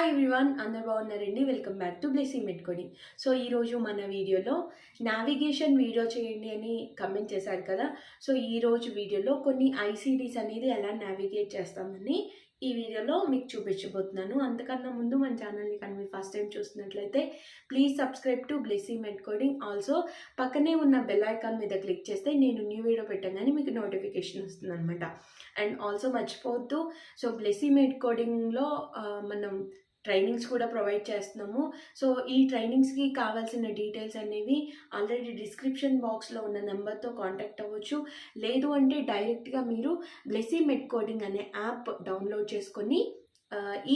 Hi everyone, అందరు బాగున్నారండి. Welcome back to Blessy med coding. So ఈరోజు మన వీడియోలో నావిగేషన్ వీడియో చేయండి అని కమెంట్ చేశారు కదా. సో ఈరోజు వీడియోలో కొన్ని ఐసీడీస్ అనేది ఎలా నావిగేట్ చేస్తామని ఈ వీడియోలో మీకు చూపించబోతున్నాను. అంతకన్నా ముందు మన ఛానల్ని కానీ మీరు ఫస్ట్ టైం చూస్తున్నట్లయితే please subscribe to Blessy med coding. Also పక్కనే ఉన్న బెల్ ఐకాన్ మీద క్లిక్ చేస్తే నేను న్యూ వీడియో పెట్టగానే మీకు నోటిఫికేషన్ వస్తుంది అనమాట. అండ్ ఆల్సో మర్చిపోవద్దు, సో బ్లెస్సీ మెడ్ కోడింగ్లో మనం ట్రైనింగ్స్ కూడా ప్రొవైడ్ చేస్తున్నాము. సో ఈ ట్రైనింగ్స్కి కావాల్సిన డీటెయిల్స్ అనేవి ఆల్రెడీ డిస్క్రిప్షన్ బాక్స్లో ఉన్న నెంబర్తో కాంటాక్ట్ అవ్వచ్చు. లేదు అంటే డైరెక్ట్గా మీరు బ్లెస్సీ మెడ్ కోడింగ్ అనే యాప్ డౌన్లోడ్ చేసుకొని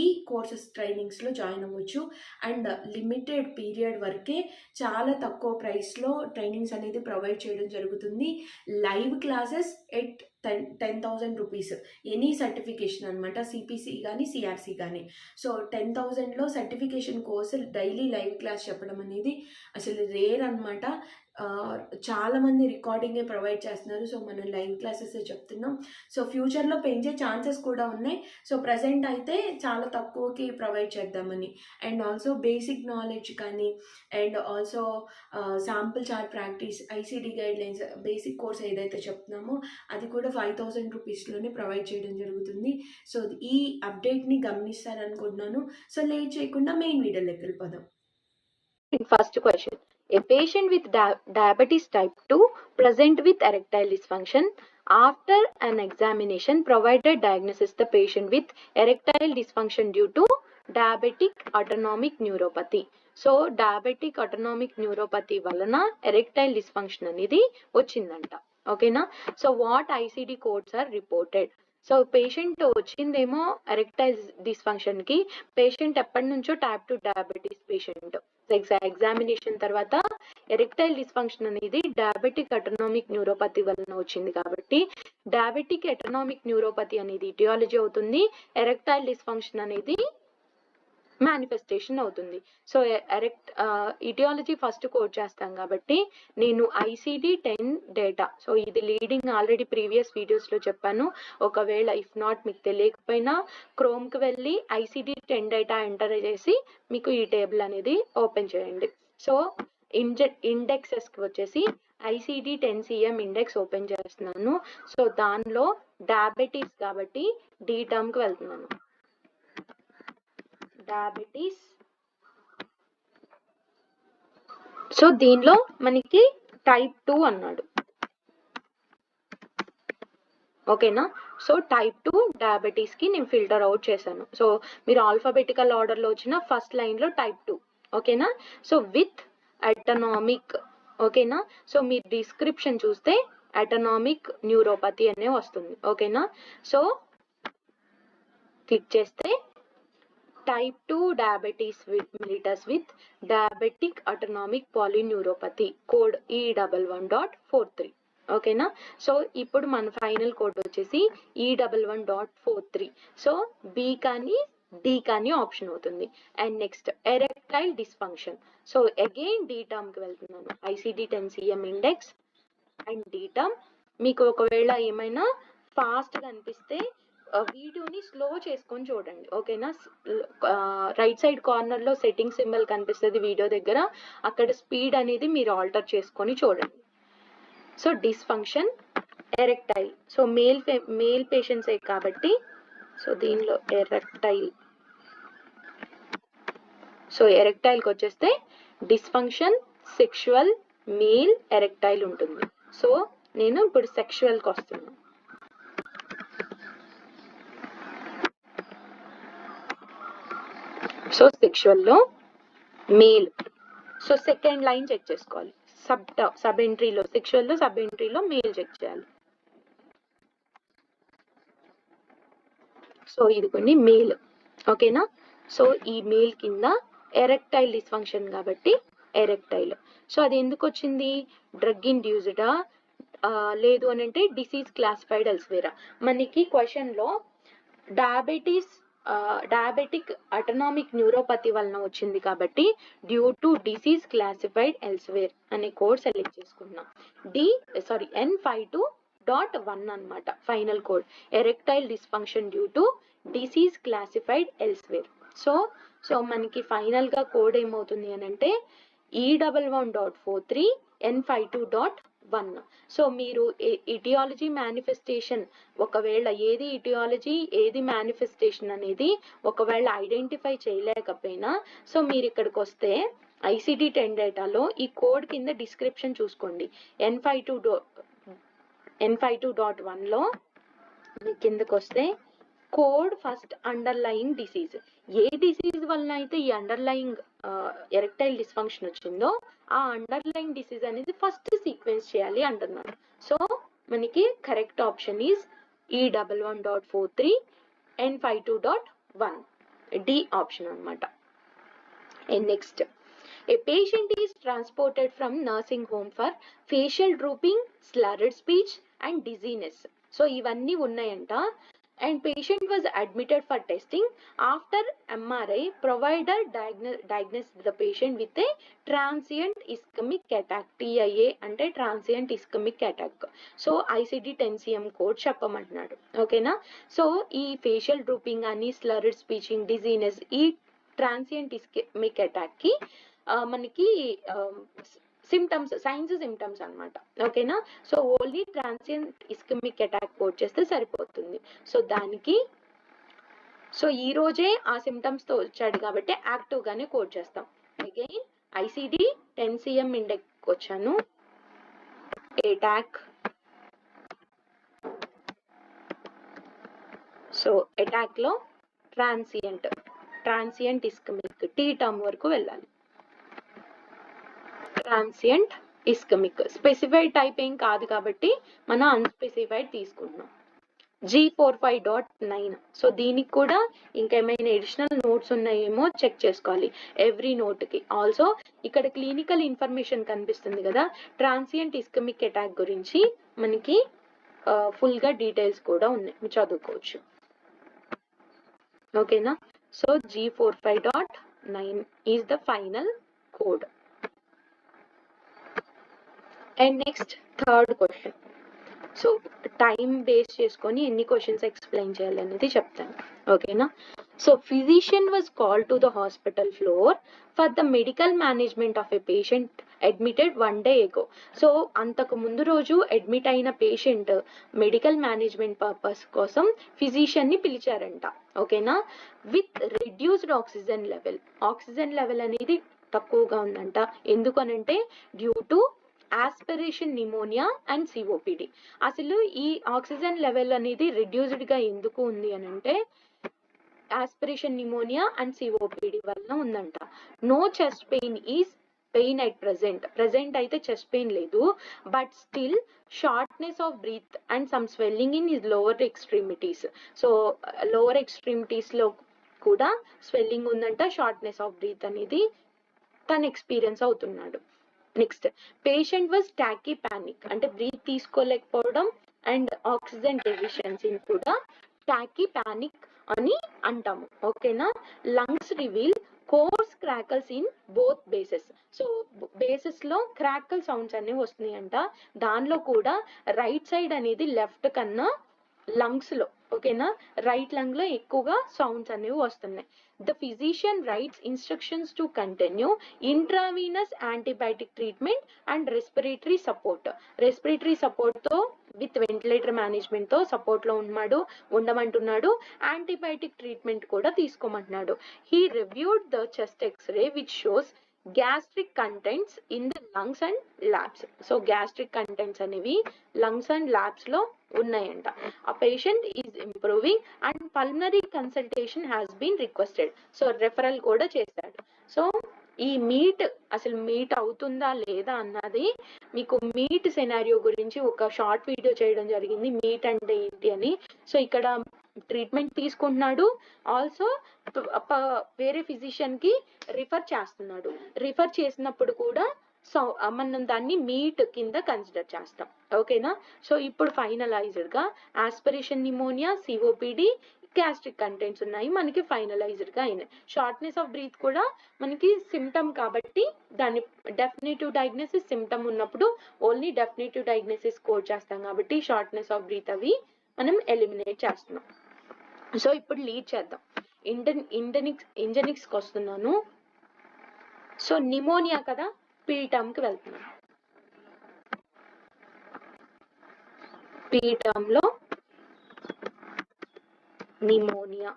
ఈ కోర్సెస్ ట్రైనింగ్స్లో జాయిన్ అవ్వచ్చు. అండ్ లిమిటెడ్ పీరియడ్ వరకే చాలా తక్కువ ప్రైస్లో ట్రైనింగ్స్ అనేది ప్రొవైడ్ చేయడం జరుగుతుంది. Live classes at 10,000 rupees, any certification అనమాట, సిపిసి కానీ సిఆర్సి కానీ. సో 10,000లో certification course daily live class చెప్పడం అనేది అసలు రేర్ అనమాట. చాలామంది రికార్డింగే ప్రొవైడ్ చేస్తున్నారు. సో మనం లైవ్ క్లాసెస్ చెప్తున్నాం. సో ఫ్యూచర్లో పెంచే ఛాన్సెస్ కూడా ఉన్నాయి. సో ప్రజెంట్ అయితే చాలా తక్కువకి ప్రొవైడ్ చేద్దామని. అండ్ ఆల్సో బేసిక్ నాలెడ్జ్ కానీ, and also sample chart practice, ICD guidelines, basic course ఏదైతే చెప్తున్నామో అది కూడా 5,000 రూపీస్లోనే ప్రొవైడ్ చేయడం జరుగుతుంది. సో ఈ అప్డేట్ని గమనిస్తారనుకుంటున్నాను. సో లేట్ చేయకుండా మెయిన్ వీడియోలోకి వెళ్ళిపోదాం. First question. A patient with diabetes type 2 present with erectile dysfunction. After an examination, provided diagnosis the patient with erectile dysfunction due to diabetic autonomic neuropathy. So diabetic autonomic neuropathy వలన erectile dysfunction అనేది వచ్చిందంట. ఓకేనా? So what ICD codes are reported? So patient వచ్చిందేమో erectile డిస్ఫంక్షన్కి. Patient ఎప్పటి నుంచో type 2 diabetes patient. Examination తర్వాత erectile dysfunction అనేది డయాబెటిక్ అటోనామిక్ న్యూరోపతి వలన వచ్చింది కాబట్టి డయాబెటిక్ అటోనామిక్ న్యూరోపతి అనేది ఇటియాలజీ అవుతుంది, ఎరెక్టైల్ డిస్ఫంక్షన్ అనేది మేనిఫెస్టేషన్ అవుతుంది. సో ఇటియాలజీ ఫస్ట్ కోడ్ చేస్తాం కాబట్టి నేను ICD-10 డేటా, సో ఇది లీడింగ్ ఆల్రెడీ ప్రీవియస్ వీడియోస్లో చెప్పాను. ఒకవేళ ఇఫ్ నాట్ మీకు తెలియకపోయినా క్రోమ్కి వెళ్ళి ICD-10 డేటా ఎంటర్ చేసి మీకు ఈ టేబుల్ అనేది ఓపెన్ చేయండి. సో ఇండెక్సెస్కి వచ్చేసి ICD-10CM ఇండెక్స్ ఓపెన్ చేస్తున్నాను. సో దానిలో డయాబెటీస్ కాబట్టి డి టర్మ్కి వెళ్తున్నాను. డయాబెటీస్. సో దీనిలో మనకి టైప్ 2 అన్నాడు. ఓకేనా? సో టైప్ 2 డయాబెటీస్కి నేను ఫిల్టర్ అవుట్ చేశాను. సో మీరు ఆల్ఫాబెటికల్ ఆర్డర్లో వచ్చిన ఫస్ట్ లైన్లో టైప్ 2. ఓకేనా? So with autonomic. ఓకేనా? సో మీరు డిస్క్రిప్షన్ చూస్తే అటోనామిక్ న్యూరోపతి అనే వస్తుంది. ఓకేనా? సో క్లిక్ చేస్తే type 2 diabetes mellitus with diabetic autonomic polyneuropathy code E11.43. ఓకేనా? సో ఇప్పుడు మన ఫైనల్ కోడ్ వచ్చేసి E11.43. సో బి కానీ డి కానీ ఆప్షన్ అవుతుంది. And next erectile dysfunction. So again D టర్మ్కి వెళ్తున్నాను. ICD-10CM index and D term. మీకు ఒకవేళ ఏమైనా ఫాస్ట్గా అనిపిస్తే వీడియోని స్లో చేసుకొని చూడండి. ఓకేనా? రైట్ సైడ్ కార్నర్లో సెట్టింగ్ సింబల్ కనిపిస్తుంది వీడియో దగ్గర, అక్కడ స్పీడ్ అనేది మీరు ఆల్టర్ చేసుకొని చూడండి. So dysfunction erectile. So male పేషెంట్సే కాబట్టి సో దీనిలో ఎరెక్టైల్. సో ఎరెక్టైల్కి వచ్చేస్తే డిస్ఫంక్షన్ సెక్షువల్ మేల్ ఎరెక్టైల్ ఉంటుంది. సో నేను ఇప్పుడు సెక్షువల్కి వస్తున్నాను. సో సెక్షువల్లో male. So second line check చేసుకోవాలి. సబ్ ఎంట్రీలో సెక్షువల్లో సబ్ ఎంట్రీలో మేల్ చెక్ చేయాలి. సో ఇది కొన్ని మేల్. ఓకేనా? సో ఈ మేల్ కింద ఎరెక్టైల్ డిస్ఫంక్షన్ కాబట్టి ఎరెక్టైల్. సో అది ఎందుకు వచ్చింది? డ్రగ్ ఇండ్యూస్డా లేదు అని అంటే డిసీజ్ క్లాసిఫైడ్ ఎల్స్వేరా. మనకి క్వశ్చన్లో డయాబెటిక్ అటోనామిక్ న్యూరోపతి వలన వచ్చింది కాబట్టి due to disease classified elsewhere అనే కోడ్ సెలెక్ట్ చేసుకున్నాం. N52.1 అనమాట final code. Erectile dysfunction due to disease classified elsewhere. So so మనకి ఫైనల్గా కోడ్ ఏమవుతుంది అని అంటే E11.43N52.1. సో మీరు ఇటియాలజీ మేనిఫెస్టేషన్ ఒకవేళ ఏది ఇటియాలజీ ఏది మేనిఫెస్టేషన్ అనేది ఒకవేళ ఐడెంటిఫై చేయలేకపోయినా సో మీరు ఇక్కడికి వస్తే ICD-10 డేటాలో ఈ కోడ్ కింద డిస్క్రిప్షన్ చూసుకోండి. N52.1లో కిందకు వస్తే కోడ్ ఫస్ట్ అండర్లయింగ్ డిసీజ్, ఏ డిసీజ్ వలన అయితే ఈ అండర్లయింగ్ ఎరెక్టైల్ డిస్ఫంక్షన్ వచ్చిందో ఆ అండర్లయింగ్ డిసీజ్ అనేది ఫస్ట్ సీక్వెన్స్ చేయాలి అంటున్నాడు. సో మనకి correct option is E11.43N52.1, D option అన్నమాట. And next, a patient is transported from nursing home for facial drooping, slurred speech and dizziness. So ఇవన్నీ ఉన్నాయంట. And patient was admitted for testing. After MRI, provider diagnosed the patient with a transient ischemic attack. TIA అంటే transient ischemic attack. So ICD-10-CM code చెప్పమంటున్నాడు. ఓకేనా? So ఈ facial drooping అని slurred speeching, dizziness, ఈ transient ischaemic attack కి మనకి symptoms, signs symptoms అన్నమాట. ఓకేనా? So only transient ischaemic attack code చేస్తే సరిపోతుంది. సో దానికి సో ఈ రోజే ఆ సిమ్టమ్స్ తో వచ్చాడు కాబట్టి యాక్టివ్ గానే కోడ్ చేస్తాం. అగైన్ ICD-10-CM ఇండెక్స్ వచ్చాను. అటాక్, సో అటాక్ లో ట్రాన్సియంట్ ఇస్కెమిక్, టీ టర్మ్ వరకు వెళ్ళాలి. ట్రాన్సియంట్ ఇస్కెమిక్ స్పెసిఫైడ్ టైప్ ఏం కాదు కాబట్టి మనం అన్స్పెసిఫైడ్ తీసుకుంటున్నాం. G45.9. సో దీనికి కూడా ఇంకేమైనా ఎడిషనల్ నోట్స్ ఉన్నాయేమో చెక్ చేసుకోవాలి ఎవ్రీ నోట్ కి. ఆల్సో ఇక్కడ క్లినికల్ ఇన్ఫర్మేషన్ కనిపిస్తుంది కదా, ట్రాన్సియంట్ ఇస్కెమిక్ అటాక్ గురించి మనకి ఫుల్ గా డీటెయిల్స్ కూడా ఉన్నాయి, మీరు చదువుకోవచ్చు. ఓకేనా? So G45.9 is the final code. And next third question. So time base చేసుకొని ఎన్ని క్వశ్చన్స్ ఎక్స్ప్లెయిన్ చేయాలనేది చెప్తాను. ఓకేనా? So physician was call to the hospital floor for the medical management of a patient admitted 1 day ago. So అంతకు ముందు రోజు admit అయిన patient medical management purpose కోసం ఫిజిషియన్ ని పిలిచారంట. ఓకేనా? With reduced oxygen level. Oxygen level అనేది తక్కువగా ఉందంట. ఎందుకనంటే due to aspiration pneumonia and COPD. అసలు ఈ ఆక్సిజన్ లెవెల్ అనేది రిడ్యూస్డ్ గా ఎందుకు ఉంది అని అంటే ఆస్పిరేషన్ నిమోనియా అండ్ COPD వల్ల ఉందంట. No chest pain is pain at present అయితే చెస్ట్ పెయిన్ లేదు, but still shortness of breath and some swelling in his lower extremities. So lower extremities లో కూడా స్వెల్లింగ్ ఉందంట, షార్ట్నెస్ ఆఫ్ బ్రీత్ అనేది తను experience అవుతున్నాడు. Next, patient was tachypneic, అంటే breath తీసుకోలేకపోవడం అండ్ ఆక్సిజన్ డెఫిషియన్సీని కూడా టాకీ పానిక్ అని అంటాము. ఓకేనా? Lungs reveal coarse crackles in both bases. So bases లో క్రాకల్ సౌండ్స్ అనేవి వస్తున్నాయి అంట. దానిలో కూడా రైట్ సైడ్ అనేది లెఫ్ట్ కన్నా లంగ్స్ లో, ఓకేనా, రైట్ లంగ్ లో ఎక్కువగా సౌండ్స్ అనేవి వస్తున్నాయి. The physician writes instructions to continue intravenous antibiotic treatment and respiratory support. Respiratory support తో విత్ వెంటిలేటర్ మేనేజ్మెంట్ తో సపోర్ట్ లో ఉండమంటున్నాడు. యాంటీబయాటిక్ ట్రీట్మెంట్ కూడా తీసుకోమంటున్నాడు. He reviewed the chest X-ray which shows gastric contents in the lungs and labs. So gastric contents అనేవి lungs and labs లో ఉన్నాయంట. ఆ patient is improving and pulmonary consultation has been requested. So referral కూడా చేశాడు. So ఈ అసలు meet అవుతుందా లేదా అన్నది మీకు మీట్ సెనారియో గురించి ఒక షార్ట్ వీడియో చేయడం జరిగింది, మీట్ అంటే ఏంటి అని. సో ఇక్కడ ట్రీట్మెంట్ తీసుకుంటున్నాడు, ఆల్సో వేరే ఫిజిషియన్ కి రిఫర్ చేస్తున్నాడు. రిఫర్ చేసినప్పుడు కూడా సో మనం దాన్ని మీట్ కింద కన్సిడర్ చేస్తాం. ఓకేనా? సో ఇప్పుడు ఫైనలైజ్డ్ గా aspiration pneumonia, COPD, gastric contents ఉన్నాయి, మనకి ఫైనలైజ్డ్ గా అయినాయి. షార్ట్నెస్ ఆఫ్ బ్రీత్ కూడా మనకి సిమ్టమ్ కాబట్టి దాన్ని డెఫినేటివ్ డయాగ్నోసిస్ సిమ్టమ్ ఉన్నప్పుడు ఓన్లీ డెఫినేటివ్ డయాగ్నోసిస్ కోడ్ చేస్తాం కాబట్టి షార్ట్నెస్ ఆఫ్ బ్రీత్ అవి మనం ఎలిమినేట్ చేస్తున్నాం. సో ఇప్పుడు లీడ్ చేద్దాం. ఇంజెనిక్స్కి వస్తున్నాను. సో నిమోనియా కదా, పీ టర్మ్కి వెళ్తున్నాను. పీ టర్మ్లో నిమోనియా.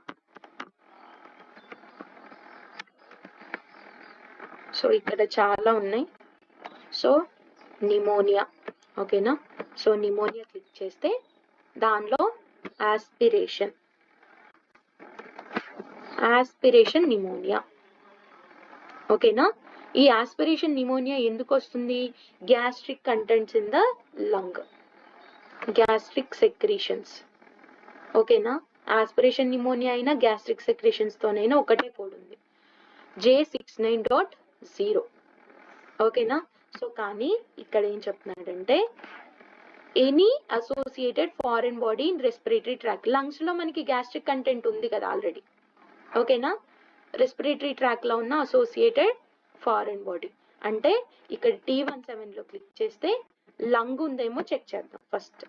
సో ఇక్కడ చాలా ఉన్నాయి. సో నిమోనియా, ఓకేనా. సో నిమోనియా క్లిక్ చేస్తే దానిలో ఆస్పిరేషన్ నిమోనియా, ఓకేనా. ఈ ఆస్పిరేషన్ నిమోనియా ఎందుకు వస్తుంది? Gastric contents in the lung, gastric secretions, ఓకేనా. ఆస్పిరేషన్ నిమోనియా అయినా గ్యాస్ట్రిక్ సెక్రీషన్స్ తోనైనా ఒకటే కోడ్ ఉంది, J69.0, ఓకేనా. సో కానీ ఇక్కడ ఏం చెప్తున్నాడంటే any associated foreign body in respiratory tract. Lungs లో మనకి గ్యాస్ట్రిక్ కంటెంట్ ఉంది కదా ఆల్రెడీ, ఓకేనా. రెస్పిరేటరీ ట్రాక్ లో ఉన్న అసోసియేటెడ్ ఫారెన్ బాడీ అంటే ఇక్కడ T17 లో క్లిక్ చేస్తే లంగ్ ఉందేమో చెక్ చేద్దాం ఫస్ట్.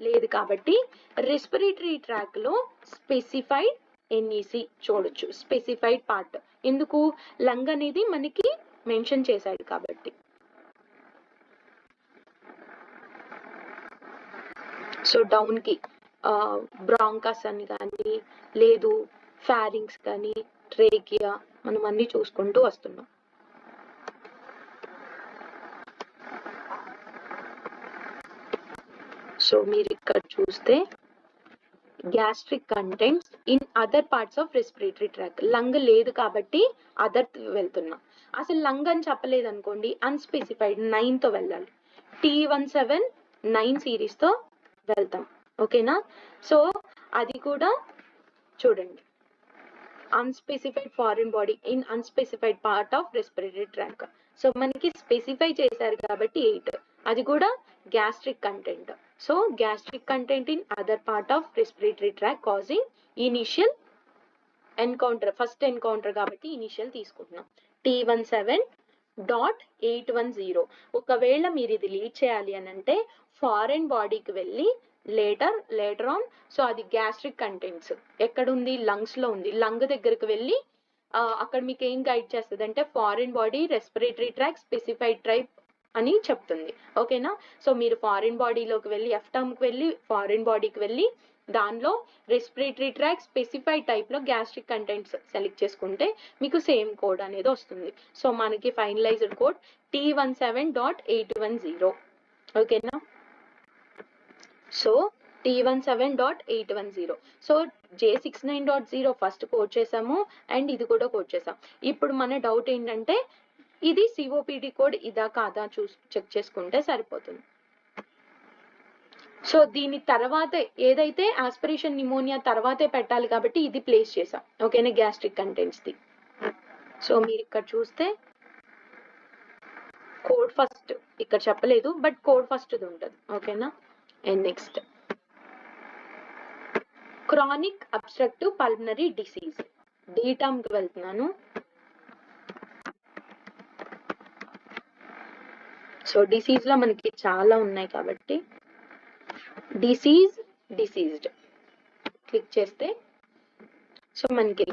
లేదు కాబట్టి రెస్పిరేటరీ ట్రాక్ లో స్పెసిఫైడ్ NEC చూడొచ్చు, స్పెసిఫైడ్ పార్ట్. ఎందుకు? లంగ్ అనేది మనకి మెన్షన్ చేశాడు కాబట్టి. సో డౌన్ కి బ్రాంకస్ అని కానీ, లేదు ఫారింగ్స్ కానీ, ట్రేకియా, మనం అన్ని చూసుకుంటూ వస్తున్నాం. సో మీరు ఇక్కడ చూస్తే gastric contents in other parts of respiratory tract. Lung లేదు కాబట్టి అదర్ వెళ్తున్నాం. అసలు లంగ్ అని చెప్పలేదు అనుకోండి, అన్స్పెసిఫైడ్ 9తో వెళ్ళాలి. T17 9 సిరీస్తో వెళ్తాం, ఓకేనా. సో అది కూడా చూడండి, unspecified foreign body in unspecified part of respiratory tract. So మనకి స్పెసిఫై చేశారు కాబట్టి 8, అది కూడా gastric content. So gastric content in other part of respiratory tract causing initial encounter, first encounter కాబట్టి ఇనిషియల్ తీసుకుంటున్నాం. T17.810. ఒకవేళ మీరు ఇది లీడ్ చేయాలి అని అంటే ఫారెన్ బాడీకి వెళ్ళి లేటర్ ఆన్, సో అది గ్యాస్ట్రిక్ కంటెంట్స్ ఎక్కడుంది? లంగ్స్ లో ఉంది. లంగ్ దగ్గరకు వెళ్ళి అక్కడ మీకు ఏం గైడ్ చేస్తుంది అంటే foreign body respiratory tract specified type అని చెప్తుంది, ఓకేనా. సో మీరు ఫారిన్ బాడీలోకి వెళ్ళి ఎఫ్ టర్మ్కి వెళ్ళి ఫారిన్ బాడీకి వెళ్ళి దానిలో రెస్పిరేటరీ ట్రాక్ స్పెసిఫైడ్ టైప్ లో గ్యాస్ట్రిక్ కంటెంట్స్ సెలెక్ట్ చేసుకుంటే మీకు సేమ్ కోడ్ అనేది వస్తుంది. సో మనకి ఫైనలైజ్డ్ కోడ్ T17.810, ఓకేనా. So T17.810. So J69.0 first code చేసాము అండ్ ఇది కూడా కోడ్ చేసాం. ఇప్పుడు మన డౌట్ ఏంటంటే ఇది COPD కోడ్ ఇదా కాదా చెక్ చేసుకుంటే సరిపోతుంది. సో దీని తర్వాత ఏదైతే ఆస్పిరేషన్ నిమోనియా తర్వాతే పెట్టాలి కాబట్టి ఇది ప్లేస్ చేసాం, ఓకేనా, గ్యాస్ట్రిక్ కంటెంట్స్ ది. సో మీరు ఇక్కడ చూస్తే కోడ్ ఫస్ట్ ఇక్కడ చెప్పలేదు, బట్ కోడ్ ఫస్ట్ ఉంటుంది, ఓకేనా. And next chronic obstructive pulmonary disease, the term కి వెళ్తున్నాను. సో డిసీజ్ లో మనకి చాలా ఉన్నాయి కాబట్టి డిసీజ్డ్ క్లిక్ చేస్తే సో మనకి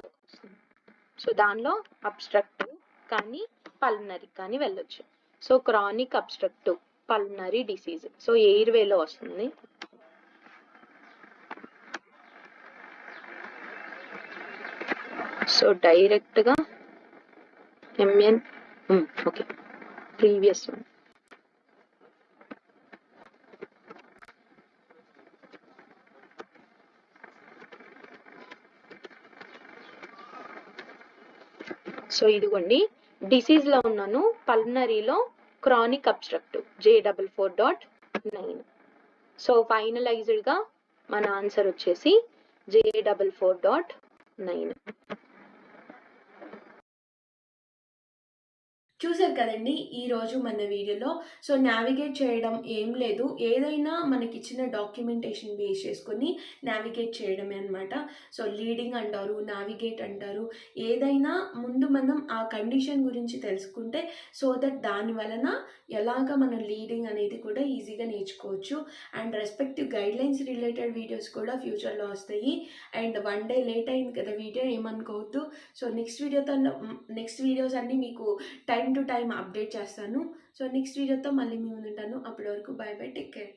సో దానిలో అబ్స్ట్రక్టివ్ కానీ పల్మనరీ కానీ వెళ్ళొచ్చు. So chronic obstructive pulmonary disease, so air వేలో వస్తుంది. సో డైరెక్ట్ గా MN, okay, previous one. So ఇదిగోండి డిసీజ్ లో ఉన్నాను, పల్మనరీలో chronic obstructive J44.9. So finalised గా మన ఆన్సర్ వచ్చేసి J44.9. చూసారు కదండి ఈరోజు మన వీడియోలో. సో నావిగేట్ చేయడం ఏం లేదు, ఏదైనా మనకిచ్చిన డాక్యుమెంటేషన్ బేస్ చేసుకొని నావిగేట్ చేయడమే అనమాట. సో లీడింగ్ అంటారు, నావిగేట్ అంటారు, ఏదైనా ముందు మనం ఆ కండిషన్ గురించి తెలుసుకుంటే సో దట్ దాని వలన ఎలాగ మనం లీడింగ్ అనేది కూడా ఈజీగా నేర్చుకోవచ్చు. And respective guidelines related videos కూడా ఫ్యూచర్లో వస్తాయి. అండ్ 1 డే లేట్ అయింది కదా వీడియో, ఏమనుకోవద్దు. సో నెక్స్ట్ వీడియోస్ అన్నీ మీకు టైం టు టైం అప్డేట్ చేస్తాను. సో నెక్స్ట్ వీడియోతో మళ్ళీ మీ ముందు ఉంటాను. అప్పటి వరకు బై బై, టేక్ కేర్.